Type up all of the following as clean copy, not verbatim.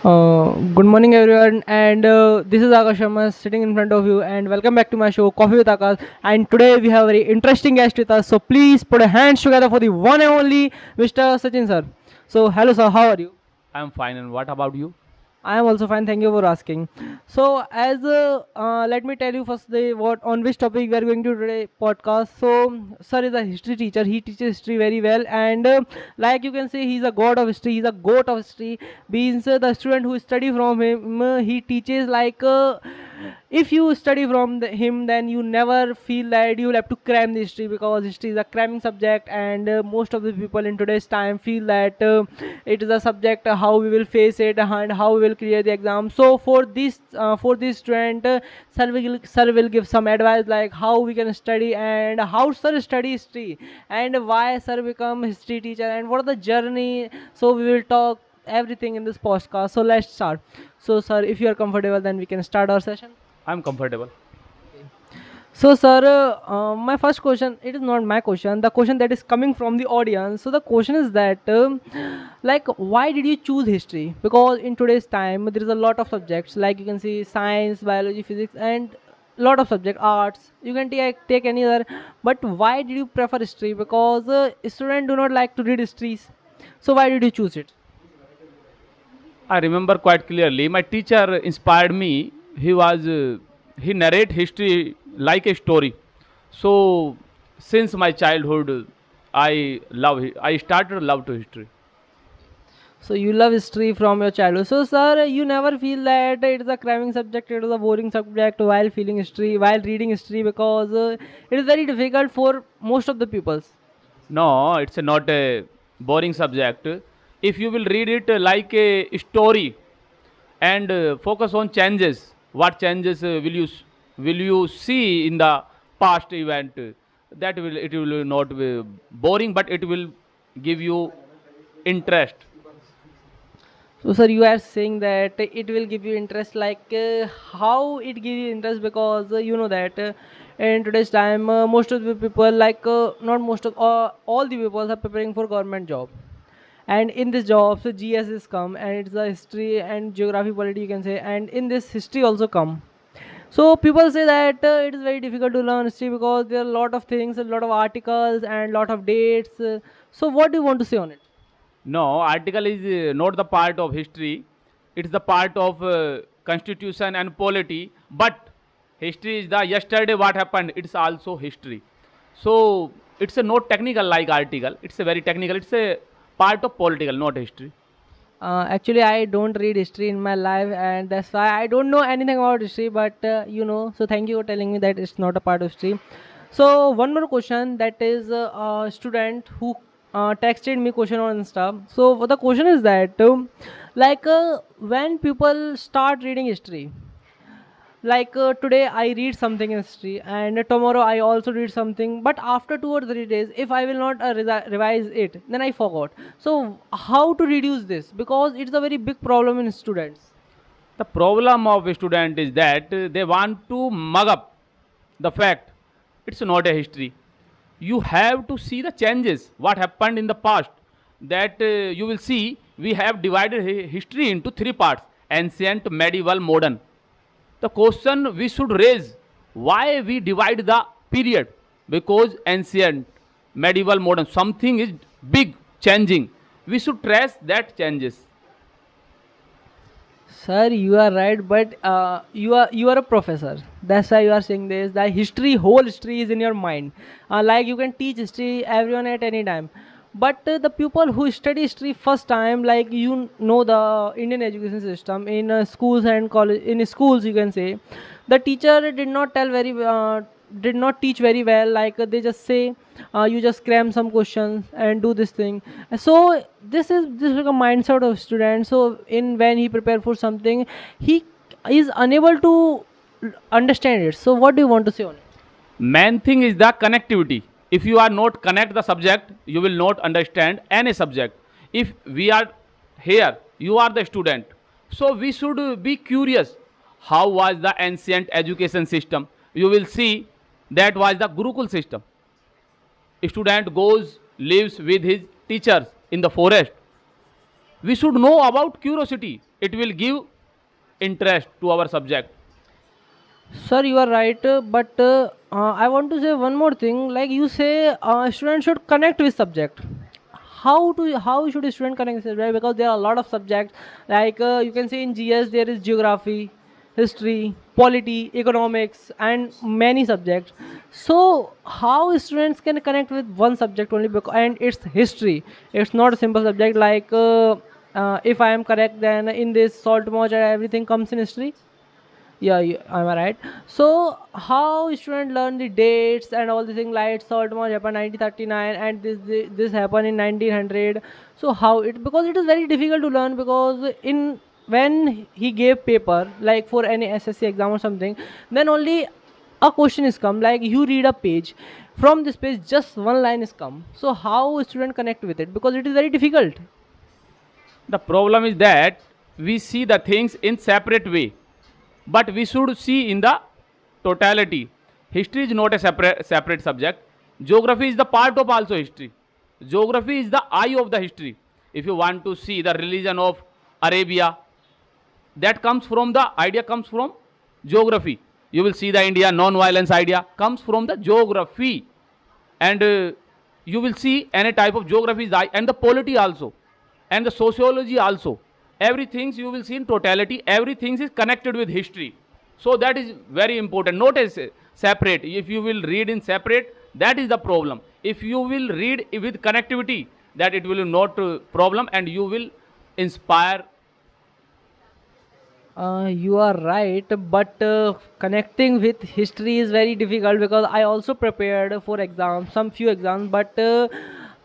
Good morning, everyone, and this is Akash Sharma sitting in front of you, and welcome back to my show, Coffee with Akash. And today we have a very interesting guest with us, so please put your hands together for the one and only Mr. Sachin sir. So, hello, sir, how are you? I'm fine. And what about you? I am also fine. Thank you for asking. So, as let me tell you first the what on which topic we are going to today podcast. So, sir is a history teacher. He teaches history very well, and like you can say, he's a god of history. He's a goat of history. Means the student who study from him, he teaches like. If you study from him, then you never feel that you will have to cram the history, because history is a cramming subject, and most of the people in today's time feel that it is a subject, how we will face it and how we will clear the exam. So for this student, sir will give some advice like how we can study and how sir study history and why sir become history teacher and what are the journey. So we will talk everything in this podcast. So let's start. So sir, if you are comfortable, then we can start our session. I'm comfortable. So, sir, my first question, it is not my question, the question that is coming from the audience. So, the question is that, like, why did you choose history? Because in today's time, there is a lot of subjects, like you can see science, biology, physics, and lot of subject, arts. You can take any other, but why did you prefer history? Because students do not like to read histories. So, why did you choose it? I remember quite clearly. My teacher inspired me. He narrate history like a story. So since my childhood, I started love to history. So you love history from your childhood. So sir, you never feel that it is a cramming subject, it is a boring subject while feeling history, while reading history, because it is very difficult for most of the peoples. No, it's not a boring subject. If you will read it like a story and focus on changes, what changes will you see in the past event? That will it will not be boring, but it will give you interest. So sir, you are saying that it will give you interest, like how it give you interest, because you know that in today's time, most of the people, like not most of all the people are preparing for government job. And in this job, so GS is come, and it's a history and geography polity you can say, and in this history also come. So people say that it is very difficult to learn history because there are a lot of things, a lot of articles and lot of dates. So what do you want to say on it? No, article is not the part of history. It's the part of constitution and polity. But history is the yesterday what happened. It's also history. So it's a not technical like article. It's a very technical. It's a part of political, not history. Actually, I don't read history in my life, and that's why I don't know anything about history. But so thank you for telling me that it's not a part of history. So one more question, that is a student who texted me question on Insta. So the question is that, like, when people start reading history, like today I read something in history, and tomorrow I also read something, but after 2 or 3 days, if I will not revise it, then I forgot. So how to reduce this, because it's a very big problem in students. The problem of a student is that they want to mug up the fact. It's not a history. You have to see the changes, what happened in the past. That you will see we have divided history into three parts: ancient, medieval, modern. The question we should raise, why we divide the period? Because ancient, medieval, modern, something is big changing. We should trace that changes. Sir, you are right, but you are a professor. That's why you are saying this. The history, whole history, is in your mind. Like you can teach history everyone at any time, but the people who study history first time, like the Indian education system in schools and college. In schools, you can say the teacher did not teach very well. Like they just say, you just cram some questions and do this thing. So this is like a mindset of student. So in when he prepare for something, he is unable to understand it. So what do you want to say on it? Main thing is the connectivity. If you are not connect the subject, you will not understand any subject. If we are here, you are the student, so we should be curious. How was the ancient education system? You will see that was the Gurukul system. Student goes, lives with his teachers in the forest. We should know about curiosity. It will give interest to our subject. Sir, you are right, but I want to say one more thing. Like you say, student should connect with subject. How should a student connect with subject? Because there are a lot of subjects. Like you can say in GS there is geography, history, polity, economics, and many subjects. So how students can connect with one subject only? Because and it's history. It's not a simple subject. Like if I am correct, then in this salt march everything comes in history. Yeah, am I right? So how students learn the dates and all the things like salt march happened 1939 and this happened in 1900. So how it, because it is very difficult to learn, because in when he gave paper like for any SSC exam or something, then only a question is come, like you read a page, from this page just one line is come. So how a student connect with it, because it is very difficult. The problem is that we see the things in separate way, but we should see in the totality. History is not a separate subject. Geography is the part of also history. Geography is the eye of the history. If you want to see the religion of Arabia, that comes from the idea comes from geography. You will see the India non-violence idea comes from the geography, and you will see any type of geography is and the polity also, and the sociology also. Everything you will see in totality. Everything is connected with history. So that is very important. Not as separate. If you will read in separate, that is the problem. If you will read with connectivity, that it will not problem, and you will inspire. You are right, but connecting with history is very difficult, because I also prepared for exams, some few exams, but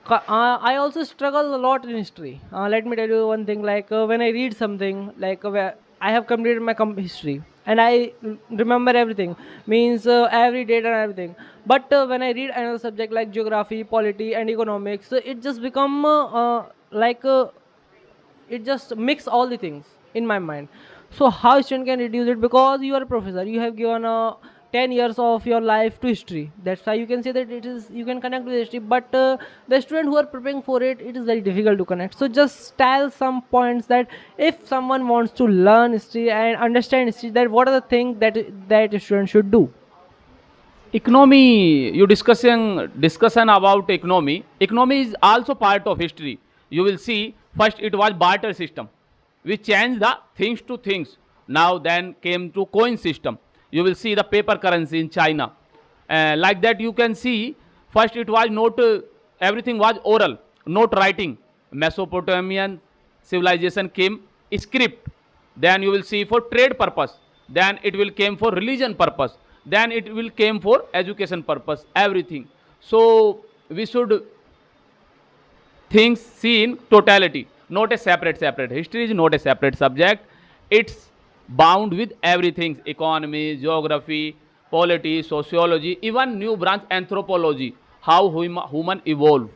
I also struggle a lot in history. Let me tell you one thing, like when I read something, like where I have completed my history and I remember everything, means every date and everything. But when I read another subject like geography, polity, and economics, it just become like it just mix all the things in my mind. So how student can reduce it, because you are a professor, you have given 10 years of your life to history, that's why you can say that it is, you can connect with history, but the student who are preparing for it, it is very difficult to connect. So just tell some points that if someone wants to learn history and understand history, that what are the things that a student should do. Economy, you discussion about economy. Economy is also part of history. You will see first it was barter system. We changed the things to things. Now then came to coin system. You will see the paper currency in China. Like that you can see first it was not everything was oral, not writing. Mesopotamian civilization came script. Then you will see for trade purpose. Then it will came for religion purpose. Then it will came for education purpose. Everything. So we should things see in totality, not a separate. History is not a separate subject. It's bound with everything: economy, geography, polity, sociology, even new branch anthropology, how human evolve.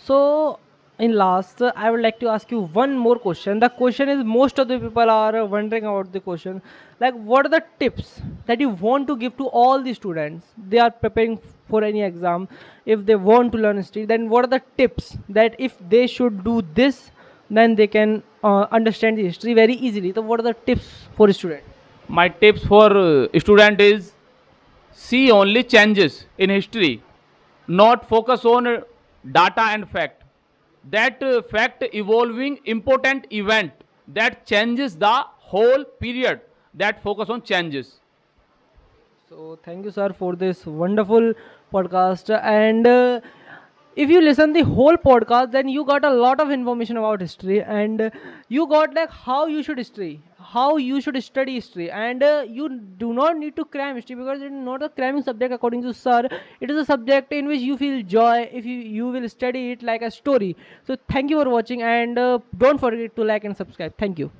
So, in last, I would like to ask you one more question. The question is, most of the people are wondering about the question. Like, what are the tips that you want to give to all the students? They are preparing for any exam. If they want to learn history, then what are the tips that if they should do this, then they can understand the history very easily? So, what are the tips for a student? My tips for student is see only changes in history, not focus on data and fact. That fact evolving important event that changes the whole period, that focus on changes. So thank you, sir, for this wonderful podcast. And if you listen the whole podcast, then you got a lot of information about history, and you got like how you should history, how you should study history, and you do not need to cram history, because it is not a cramming subject according to sir. It is a subject in which you feel joy if you will study it like a story. So thank you for watching, and don't forget to like and subscribe. Thank you.